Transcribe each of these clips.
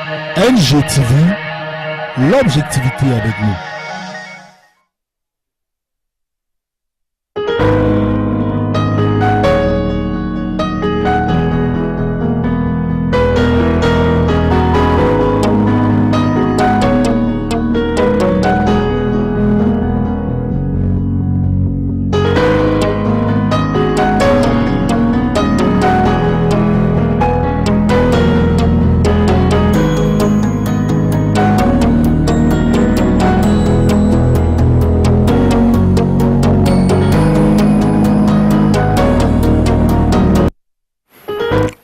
NGTV, l'objectivité avec nous.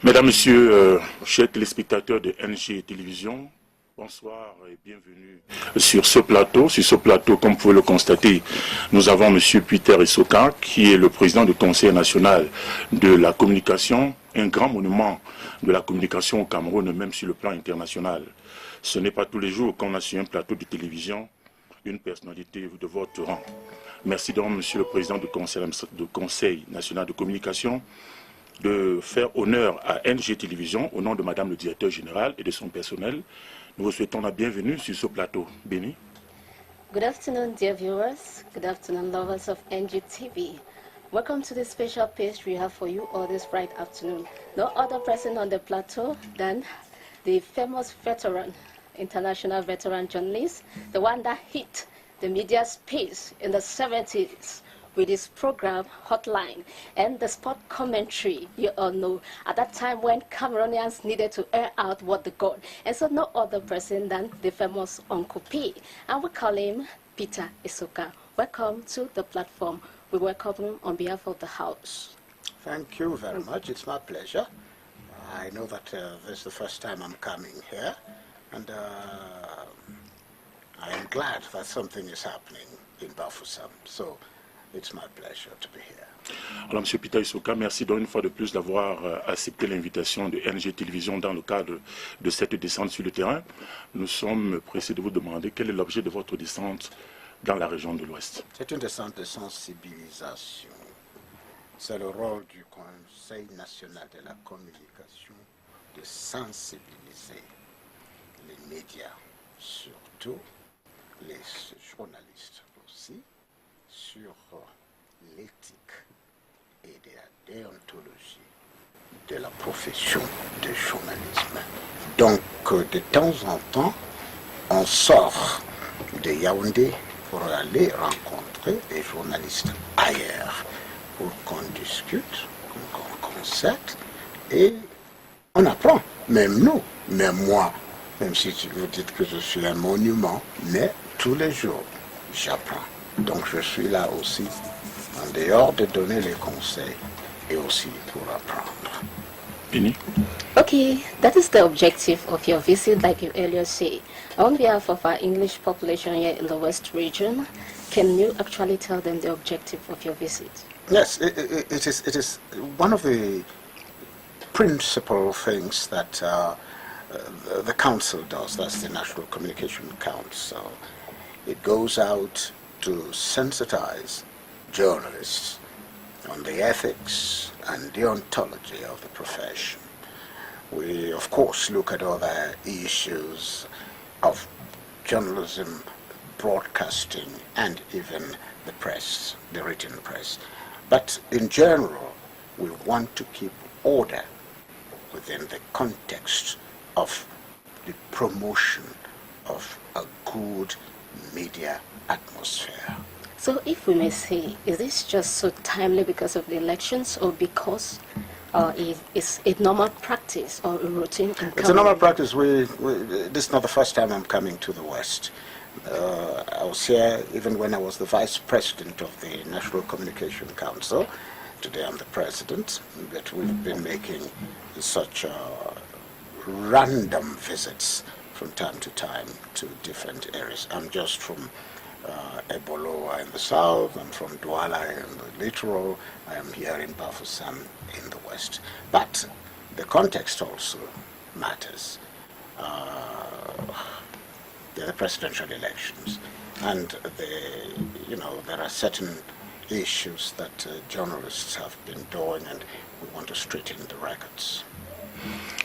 Mesdames, Messieurs, chers téléspectateurs de NG Télévision, bonsoir et bienvenue sur ce plateau. Sur ce plateau, comme vous pouvez le constater, nous avons M. Peter Essoka, qui est le président du Conseil national de la communication, un grand monument de la communication au Cameroun, même sur le plan international. Ce n'est pas tous les jours qu'on a sur un plateau de télévision une personnalité de votre rang. Merci donc, M. le président du Conseil national de communication, de faire honneur à NG Télévision au nom de Madame le directeur général et de son personnel. Nous vous souhaitons la bienvenue sur ce plateau. Béni. Good afternoon, dear viewers. Good afternoon, lovers of NG TV. Welcome to the special page we have for you all this bright afternoon. No other person on the plateau than the famous veteran, international veteran journalist, the one that hit the media space in the 70s. With his program Hotline and the sport commentary. You all know at that time when Cameroonians needed to air out what they got, and so no other person than the famous Uncle P, and we call him Peter Essoka. Welcome to the platform. We welcome him on behalf of the house. Thank you very much. It's my pleasure. I know that this is the first time I'm coming here, and I am glad that something is happening in Bafoussam. So it's my pleasure to be here. Alors, M. Peter Essoka, merci donc une fois de plus d'avoir accepté l'invitation de NG Télévision dans le cadre de cette descente sur le terrain. Nous sommes pressés de vous demander quel est l'objet de votre descente dans la région de l'Ouest. C'est une descente de sensibilisation. C'est le rôle du Conseil national de la communication de sensibiliser les médias, surtout les journalistes aussi, sur l'éthique et la déontologie de la profession de journalisme. Donc, de temps en temps, on sort de Yaoundé pour aller rencontrer des journalistes ailleurs, pour qu'on discute, qu'on concerte, et on apprend, même nous, même moi, même si vous dites que je suis un monument, mais tous les jours, j'apprends. Donc je suis là aussi, en dehors de donner les conseils, et aussi pour apprendre. Béni. Okay, that is the objective of your visit, like you earlier said. On behalf of our English population here in the West region, can you actually tell them the objective of your visit? Yes, it is one of the principal things that the council does. That's the National Communication Council. It goes out to sensitize journalists on the ethics and deontology of the profession. We, of course, look at other issues of journalism, broadcasting, and even the press, the written press. But in general, we want to keep order within the context of the promotion of a good media atmosphere. So if we may say, is this just so timely because of the elections or because it's a normal practice or a routine in Cameroon? It's a normal practice. This is not the first time I'm coming to the West. I was here even when I was the vice president of the National Communication Council. Today I'm the president, but we've been making such random visits from time to time to different areas. I'm just from Eboloa in the south, I'm from Douala in the littoral, I am here in Bafoussam in the west. But the context also matters. There are the presidential elections, and there are certain issues that journalists have been doing, and we want to straighten the records.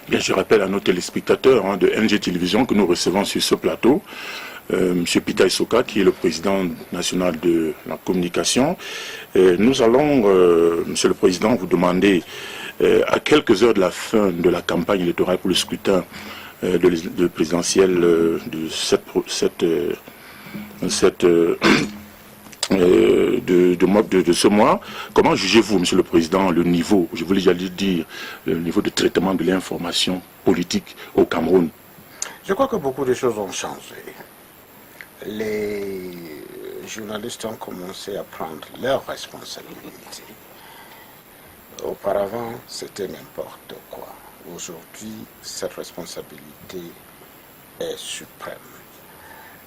Bien, je rappelle à nos téléspectateurs de NG Télévision que nous recevons sur ce plateau M. Peter Essoka, qui est le président national de la communication. Nous allons, Monsieur le Président, vous demander, à quelques heures de la fin de la campagne électorale pour le scrutin de présidentiel de ce mois, comment jugez-vous, Monsieur le Président, le niveau, je voulais déjà dire, le niveau de traitement de l'information politique au Cameroun? Je crois que beaucoup de choses ont changé. Les journalistes ont commencé à prendre leurs responsabilités. Auparavant, c'était n'importe quoi. Aujourd'hui, cette responsabilité est suprême.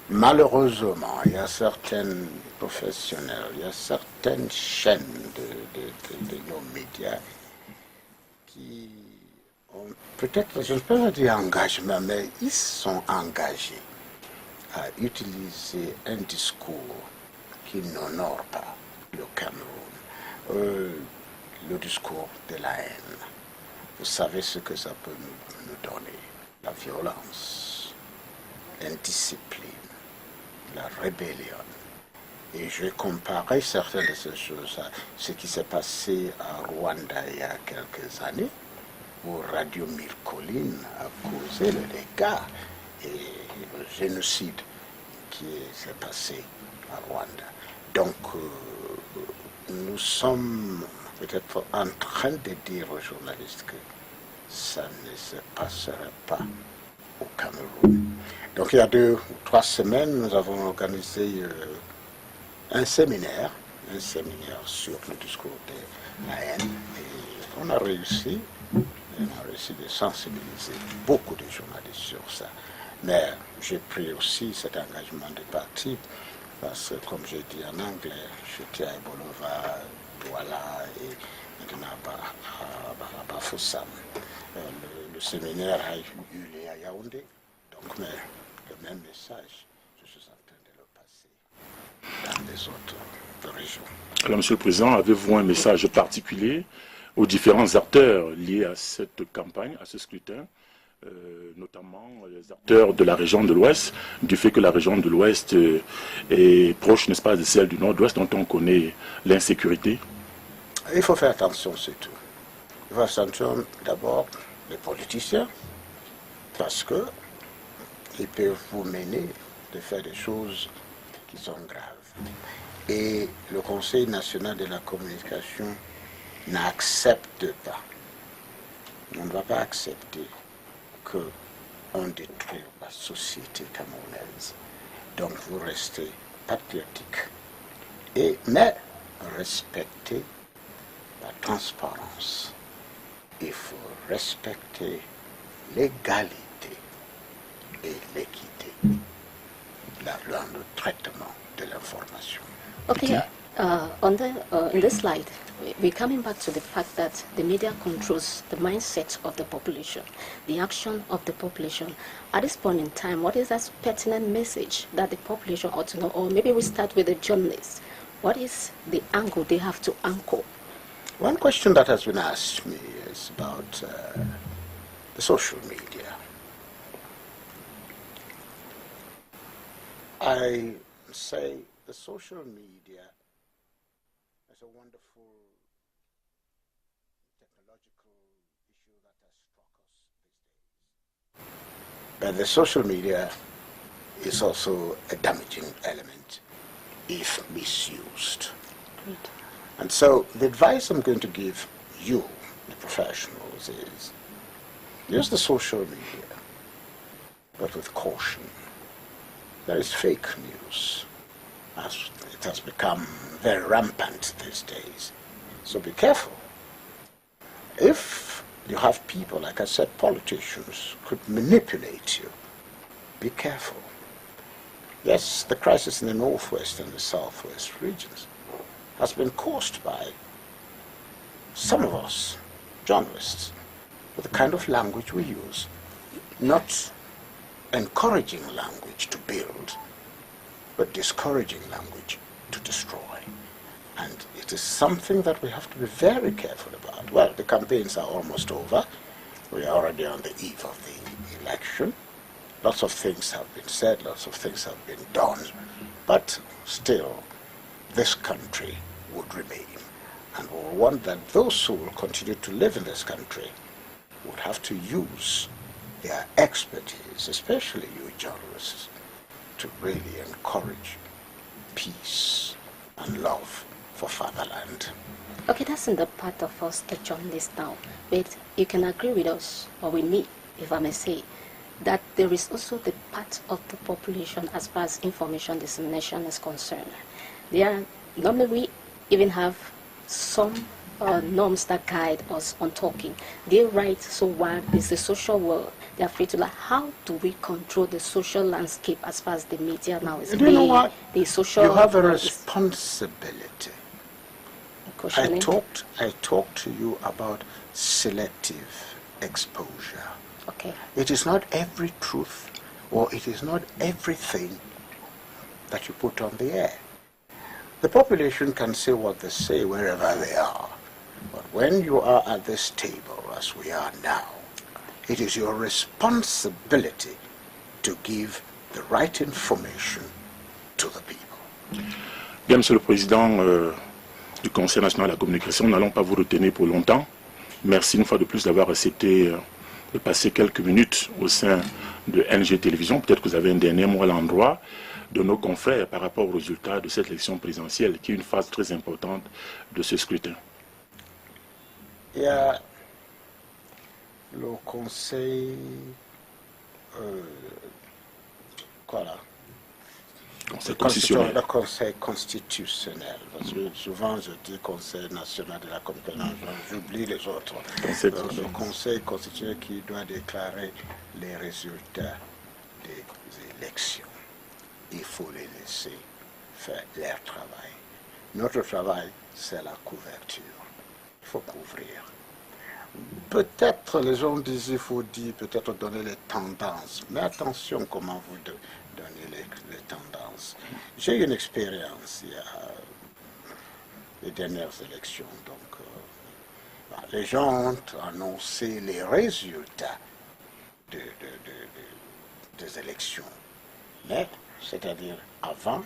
Malheureusement, il y a certains professionnels, il y a certaines chaînes de nos médias qui ont peut-être, je ne peux pas dire engagement, mais ils sont engagés à utiliser un discours qui n'honore pas le Cameroun, le discours de la haine. Vous savez ce que ça peut nous donner: la violence, l'indiscipline, la rébellion. Et je vais comparer certaines de ces choses à ce qui s'est passé à Rwanda il y a quelques années, où Radio Mille Collines a causé le dégât et le génocide qui s'est passé à Rwanda. Donc, nous sommes peut-être en train de dire aux journalistes que ça ne se passerait pas au Cameroun. Donc, il y a 2 ou 3 semaines, nous avons organisé un séminaire sur le discours de la haine. Et on a réussi de sensibiliser beaucoup de journalistes sur ça. Mais j'ai pris aussi cet engagement de parti parce que, comme j'ai dit en anglais, j'étais à Bolova, Douala et maintenant à Bafoussam. Le séminaire a eu lieu à Yaoundé, donc mais le même message, je suis en train de le passer dans les autres régions. Alors, Monsieur le Président, avez-vous un message particulier aux différents acteurs liés à cette campagne, à ce scrutin, notamment les acteurs de la région de l'Ouest, du fait que la région de l'Ouest est proche, n'est-ce pas, de celle du Nord-Ouest, dont on connaît l'insécurité? Il faut faire attention, c'est tout. Il faut faire attention d'abord les politiciens, parce que ils peuvent vous mener de faire des choses qui sont graves. Et le Conseil national de la communication n'accepte pas. On ne va pas accepter qu'on détruise la société camerounaise. Donc vous restez patriotique, mais respectez la transparence. Il faut respecter l'égalité et l'équité dans le traitement de l'information. Okay, in this slide, we're coming back to the fact that the media controls the mindset of the population, the action of the population. At this point in time, what is that pertinent message that the population ought to know? Or maybe we start with the journalists. What is the angle they have to anchor? One question that has been asked me is about the social media. I say the social media is a wonderful technological issue that has struck us these days. But the social media is also a damaging element if misused. Great. And so the advice I'm going to give you, the professionals, is use the social media, but with caution. There is fake news, as it has become very rampant these days. So be careful. If you have people, like I said, politicians could manipulate you, be careful. Yes, the crisis in the northwest and the southwest regions has been caused by some of us, journalists, with the kind of language we use, not encouraging language to build, but discouraging language to destroy. And it is something that we have to be very careful about. Well, the campaigns are almost over, We are already on the eve of the election. Lots of things have been said, lots of things have been done, but still, this country would remain. And we want that those who will continue to live in this country would have to use their expertise, especially you journalists, to really encourage peace and love for fatherland. Okay, that's in the part of us, the journalists now. But you can agree with us, or with me, if I may say, that there is also the part of the population as far as information dissemination is concerned. Normally we even have some norms that guide us on talking. They write, so what is the social world? They are free to like, how do we control the social landscape as far as the media now is? Do you know what? The social you have a responsibility. I talked to you about selective exposure. Okay. It is not every truth, or it is not everything that you put on the air. The population can say what they say wherever they are. But when you are at this table, as we are now, it is your responsibility to give the right information to the people. Bien, Monsieur le Président du Conseil national de la communication, nous n'allons pas vous retenir pour longtemps. Merci une fois de plus d'avoir accepté de passer quelques minutes au sein de NG Télévision. Peut-être que vous avez un dernier mot à l'endroit de nos confrères par rapport aux résultats de cette élection présidentielle, qui est une phase très importante de ce scrutin. Il y a le Conseil le Conseil constitutionnel, parce que souvent je dis Conseil national de la communication, j'oublie les autres. Le Conseil constitutionnel qui doit déclarer les résultats des élections. Il faut les laisser faire leur travail. Notre travail, c'est la couverture. Il faut couvrir. Peut-être les gens disent il faut dire, peut-être donner les tendances, mais attention comment vous donnez les tendances. J'ai eu une expérience il y a les dernières élections, donc les gens ont annoncé les résultats des élections, mais c'est-à-dire avant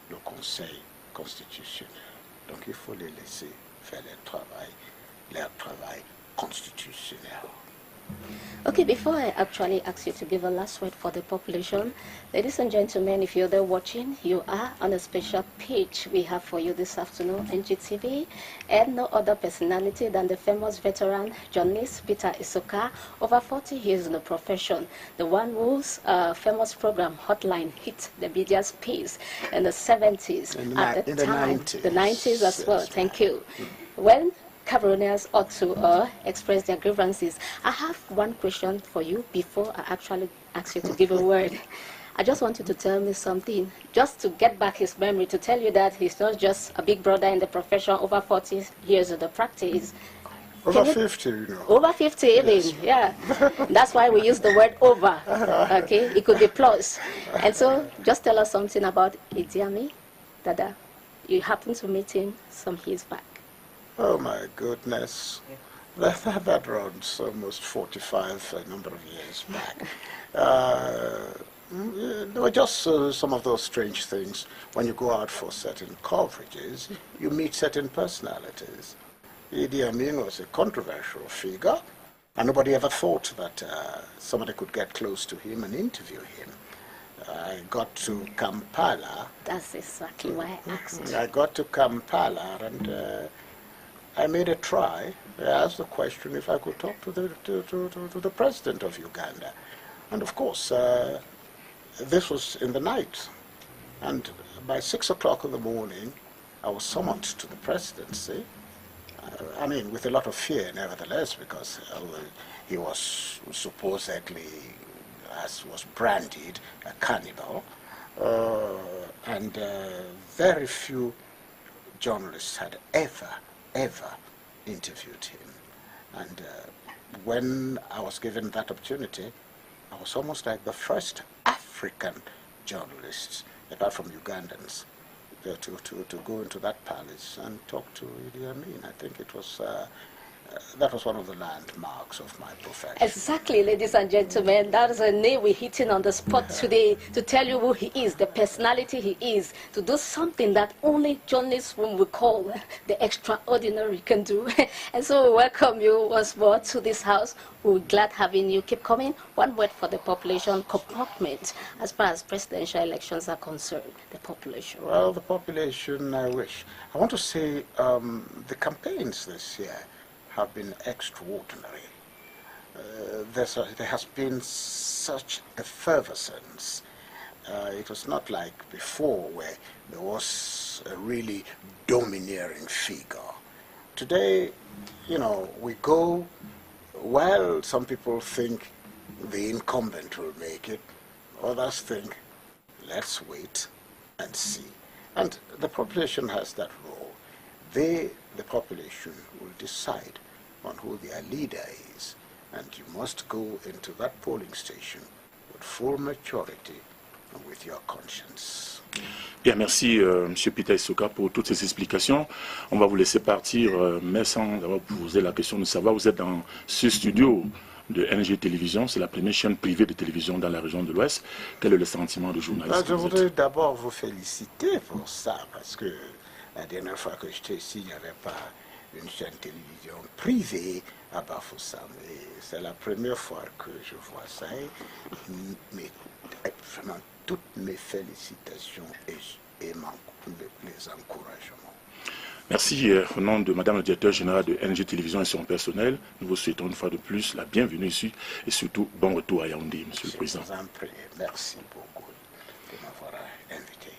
le Conseil constitutionnel. Donc il faut les laisser faire leur travail constitutionnel. Okay, before I actually ask you to give a last word for the population, ladies and gentlemen, if you're there watching, you are on a special page we have for you this afternoon, NGTV, and no other personality than the famous veteran journalist Peter Essoka, over 40 years in the profession, the one whose famous program Hotline hit the media space in the 70s, the 90s as well. Thank you. When Cameroonians ought to express their grievances. I have one question for you before I actually ask you to give a word. I just want you to tell me something, just to get back his memory, to tell you that he's not just a big brother in the profession, over 40 years of the practice. Over 50, you know. Over 50 even, yes. Yeah. That's why we use the word over, okay? It could be plus. And so just tell us something about Idi Amin, Dada. You happened to meet him some years back. Oh my goodness, that runs almost 45 a number of years back. There were just some of those strange things. When you go out for certain coverages, you meet certain personalities. Idi Amin was a controversial figure, and nobody ever thought that somebody could get close to him and interview him. I got to Kampala. That's exactly why I asked. I got to Kampala and I made a try. I asked the question if I could talk to the president of Uganda. And of course, this was in the night. And by 6 o'clock in the morning, I was summoned to the presidency. I mean, with a lot of fear, nevertheless, because he was supposedly, as was branded, a cannibal. And very few journalists had ever interviewed him. And when I was given that opportunity, I was almost like the first African journalist, apart from Ugandans, to go into that palace and talk to Idi Amin. I think it was that was one of the landmarks of my profession. Exactly, ladies and gentlemen. That is a name we're hitting on the spot today to tell you who he is, the personality he is, to do something that only journalists whom we call the extraordinary can do. And so we welcome you once more to this house. We're glad having you. Keep coming. One word for the population: comportment. As far as presidential elections are concerned, the population. Well, the population, I want to say the campaigns this year have been extraordinary. There has been such effervescence. It was not like before where there was a really domineering figure. Today, you know, we go, well, some people think the incumbent will make it, others think, let's wait and see. And the population has that role. The population will decide on who their leader is, and you must go into that polling station with full maturity and with your conscience. Bien, merci M. Peter Essoka pour toutes ces explications. On va vous laisser partir, mais sans avoir posé la question de savoir, vous êtes dans ce studio de NG Télévision, c'est la première chaîne privée de télévision dans la région de l'Ouest. Quel est le sentiment de journaliste? Je voudrais d'abord vous féliciter pour ça, parce que la dernière fois que j'étais ici, il n'y avait pas une chaîne télévision privée à Bafoussam. Et c'est la première fois que je vois ça. Mais vraiment, toutes mes félicitations et les encouragements. Merci. Au nom de Madame le directeur général de NG Télévision et son personnel, nous vous souhaitons une fois de plus la bienvenue ici et surtout bon retour à Yaoundé, Monsieur le Président. Je vous en prie. Merci beaucoup de m'avoir invité.